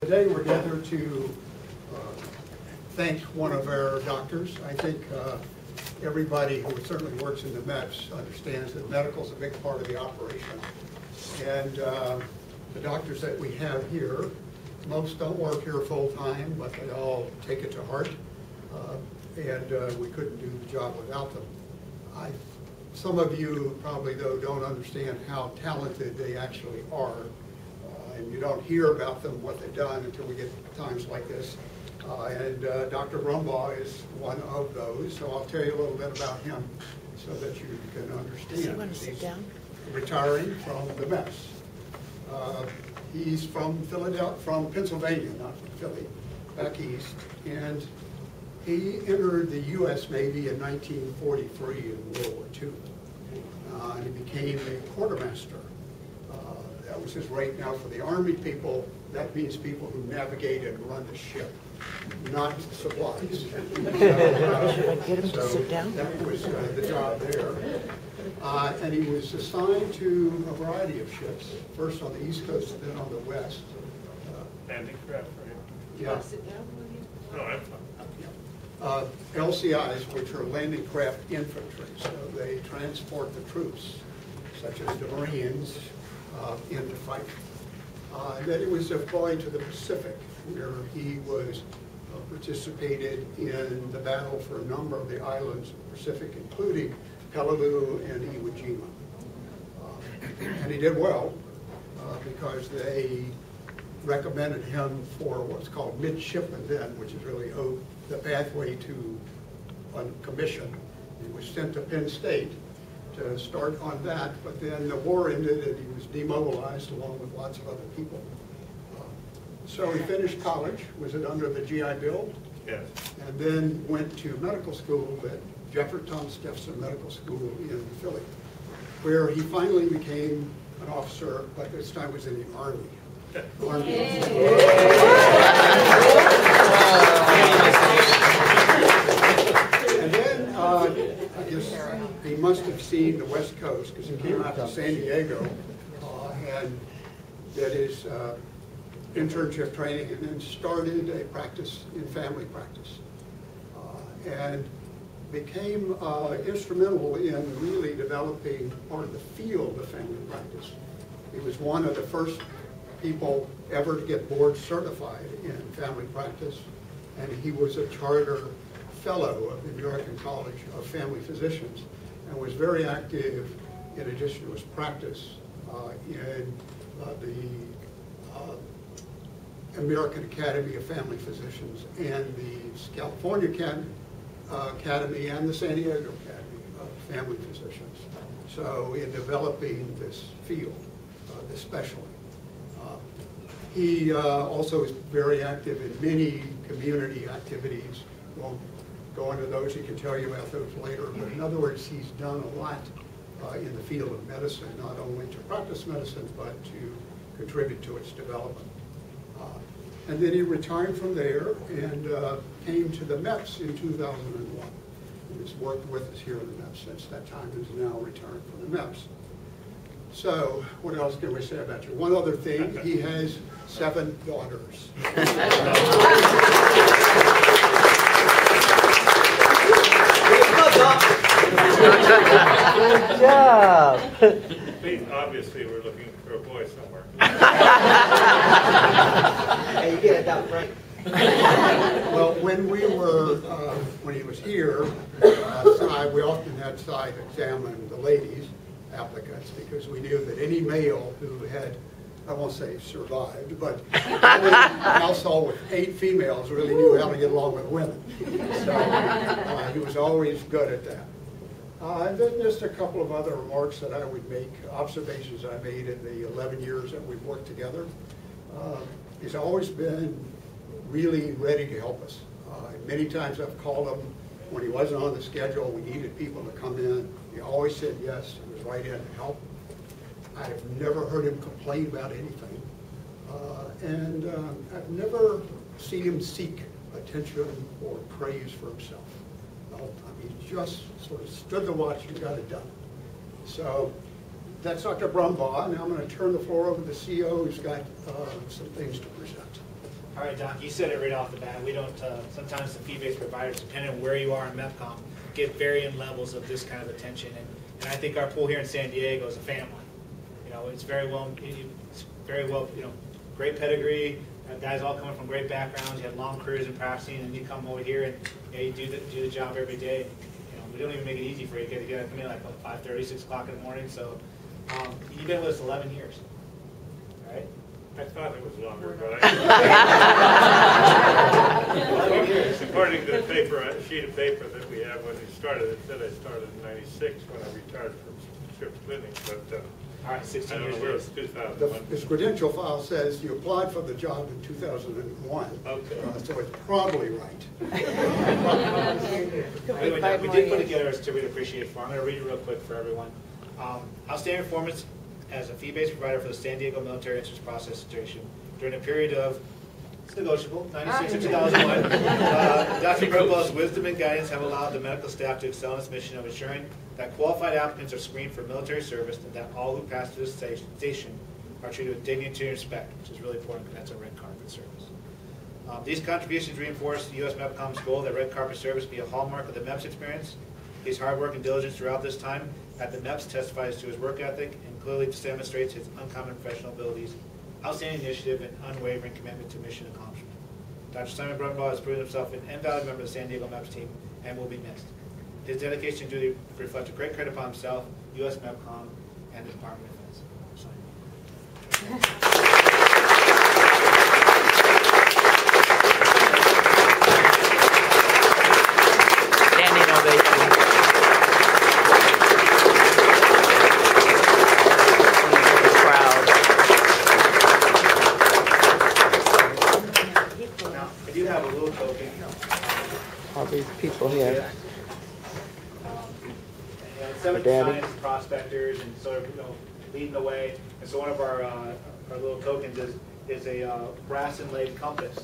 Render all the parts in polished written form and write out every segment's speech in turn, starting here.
Today we're gathered to thank one of our doctors. I think everybody who certainly works in the MEPS understands that medical is a big part of the operation. And the doctors that we have here, most don't work here full time, but they all take it to heart. And we couldn't do the job without them. Some of you probably, though, don't understand how talented they actually are. And you don't hear about them, what they've done, until we get times like this. And Dr. Brumbaugh is one of those, so I'll tell you a little bit about him so that you can understand. You want to sit down? Retiring from the MEPS. He's from Pennsylvania, not from Philly, back east. And he entered the U.S. Navy in 1943 in World War II. And he became a quartermaster. That was his rank. Now for the Army people, that means people who navigate and run the ship, not supplies. Should I get him to sit down? That was the job there. And he was assigned to a variety of ships, first on the East Coast, then on the West. Landing craft, right? Yeah. Sit down, will you? No, I'm fine. LCIs, which are landing craft infantry, so they transport the troops, such as the Marines, into fight. Then he was deployed to the Pacific, where he was participated in the battle for a number of the islands of the Pacific, including Peleliu and Iwo Jima. And he did well because they recommended him for what's called midshipman then, which is really the pathway to commission. He was sent to Penn State to start on that, but then the war ended and he was demobilized along with lots of other people. So he finished college, was it under the GI Bill? Yes. And then went to medical school at Thomas Jefferson Medical School in Philly, where he finally became an officer, but this time was in the Army. And then I guess he must have seen the West Coast because he came out to San Diego and did his internship training and then started a practice in family practice and became instrumental in really developing part of the field of family practice. He was one of the first people ever to get board certified in family practice, and he was a charter fellow of the American College of Family Physicians and was very active in addition to his practice in the American Academy of Family Physicians and the California Academy and the San Diego Academy of Family Physicians. So in developing this field, this specialty. He also is very active in many community activities. Won't go into those, he can tell you about those later. But in other words, he's done a lot in the field of medicine, not only to practice medicine, but to contribute to its development. And then he retired from there and came to the MEPS in 2001. He's worked with us here in the MEPS since that time. He's now retired from the MEPS. So, what else can we say about you? One other thing, he has 7 daughters. Good job. Please, obviously, we're looking for a boy somewhere. Hey, you get it down right. Well, when he was here, we often had side examine the ladies applicants because we knew that any male who had, I won't say survived, but a household with 8 females really knew how to get along with women. So he was always good at that. And then just a couple of other remarks that I would make, observations I made in the 11 years that we've worked together. He's always been really ready to help us. Many times I've called him when he wasn't on the schedule, we needed people to come in. He always said yes, he was right in to help. I've never heard him complain about anything. And I've never seen him seek attention or praise for himself the whole time. He just sort of stood the watch and got it done. So that's Dr. Brumbaugh. Now I'm going to turn the floor over to the CEO who's got some things to present. All right, Doc, you said it right off the bat. We don't, sometimes the fee-based providers, depending on where you are in MEPCOM, get varying levels of this kind of attention. And I think our pool here in San Diego is a family. You know, it's very well, great pedigree, guys all coming from great backgrounds. You have long careers in practicing, and you come over here and you do the job every day. You know, we don't even make it easy for you. You get to come in like 5:30, 6 o'clock in the morning. So you've been with us 11 years, right? I thought it was longer, but according to the sheet of paper that we have when we started, it said I started in '96 when I retired from ship cleaning. But all right, 16 I don't years know where it it's is. 2001. His credential file says you applied for the job in 2001. Okay. So it's probably right. Anyway, Doc, we did put together a certificate of appreciation form. I'm going to read it real quick for everyone. Outstanding performance as a fee-based provider for the San Diego Military Entrance Process Station during a period of, it's negotiable, 96 to 2001. Dr. Brumbaugh's wisdom and guidance have allowed the medical staff to excel in its mission of ensuring that qualified applicants are screened for military service and that all who pass through the station are treated with dignity and respect, which is really important because that's a red carpet service. These contributions reinforce the U.S. MEPCOM's goal that red carpet service be a hallmark of the MEPS experience. His hard work and diligence throughout this time at the MEPS testifies to his work ethic and clearly demonstrates his uncommon professional abilities, outstanding initiative, and unwavering commitment to mission accomplishment. Dr. Simon Brumbaugh has proven himself an invaluable member of the San Diego MEPS team and will be missed. His dedication and duty reflect a great credit upon himself, U.S. MEPCOM, and the Department of Defense. Standing ovation. Proud. Now, I do have a little token. All these people here. Seven Daddy. science prospectors and sort of leading the way. And so one of our little tokens is a brass inlaid compass.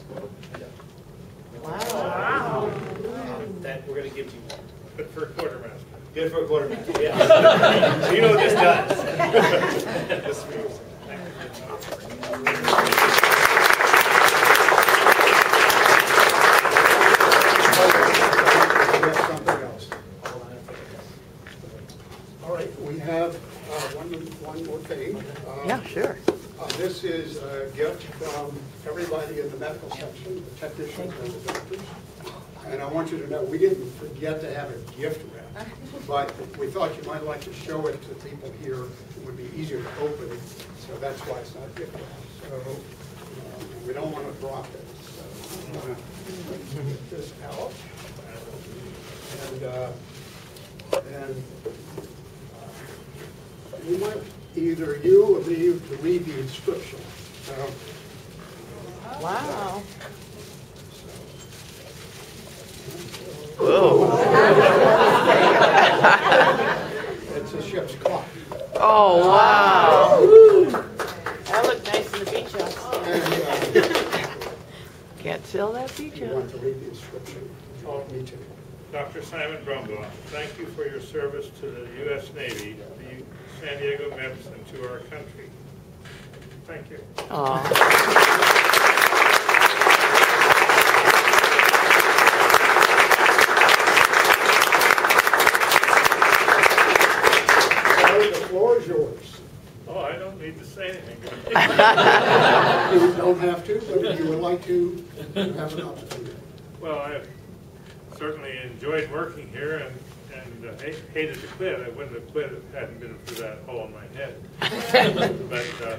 Wow. That we're going to give to you. But for a quartermaster. Good for a quartermaster, yeah. So you know what this does. This is for you. Something else. All right, we have one more thing. Yeah, sure. This is a gift from everybody in the medical section, the technicians and the doctors. And I want you to know, we didn't forget to have a gift wrap, but we thought you might like to show it to people here. It would be easier to open it, so that's why it's not gift wrap. So we don't want to drop it. So I'm going to get this out. And you might, either you or me, to read the inscription. Wow. Whoa. It's a ship's clock. Oh, wow. That looked nice in the beach house. And Can't sell that beach you house. want to read the inscription? Oh, me too. Dr. Simon Brumbaugh, thank you for your service to the U.S. Navy, the San Diego MEPS, and to our country. Thank you. The floor is yours. Oh, I don't need to say anything. You don't have to, but if you would like to, you have an opportunity. Well, I certainly enjoyed working here and hated to quit. I wouldn't have quit if it hadn't been for that hole in my head. But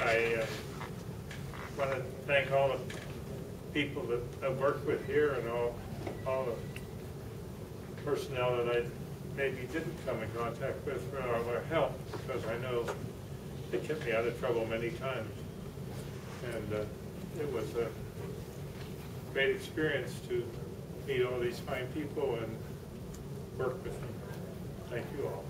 I want to thank all the people that I've worked with here and all the personnel that I maybe didn't come in contact with for all their help, because I know they kept me out of trouble many times. And it was a great experience to meet all these fine people and work with them. Thank you all.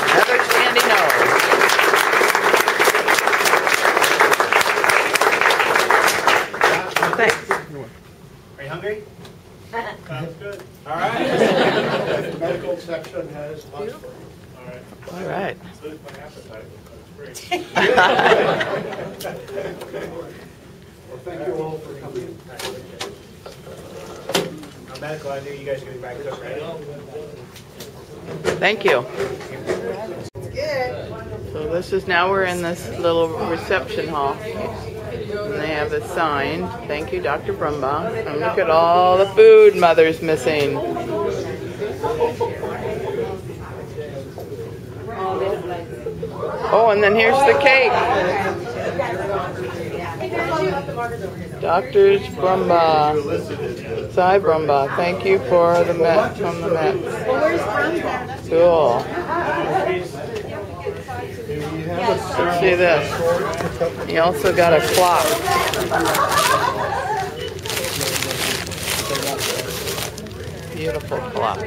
Another standing O. Thanks. Are you hungry? Sounds good. All right. medical section has lunch for you. All right. All right. Lose my appetite. That's great. Well, thank you all for coming. Medical, I think you guys are getting back to us, right? Thank you. So this is, now we're in this little reception hall. And they have a sign, thank you, Dr. Brumbaugh. And look at all the food Mother's missing. Oh, and then here's the cake. Dr. Brumbaugh. Cy Brumbaugh, thank you for the MEPS, from the MEPS. Cool. Let's see this. He also got a clock. Beautiful clock.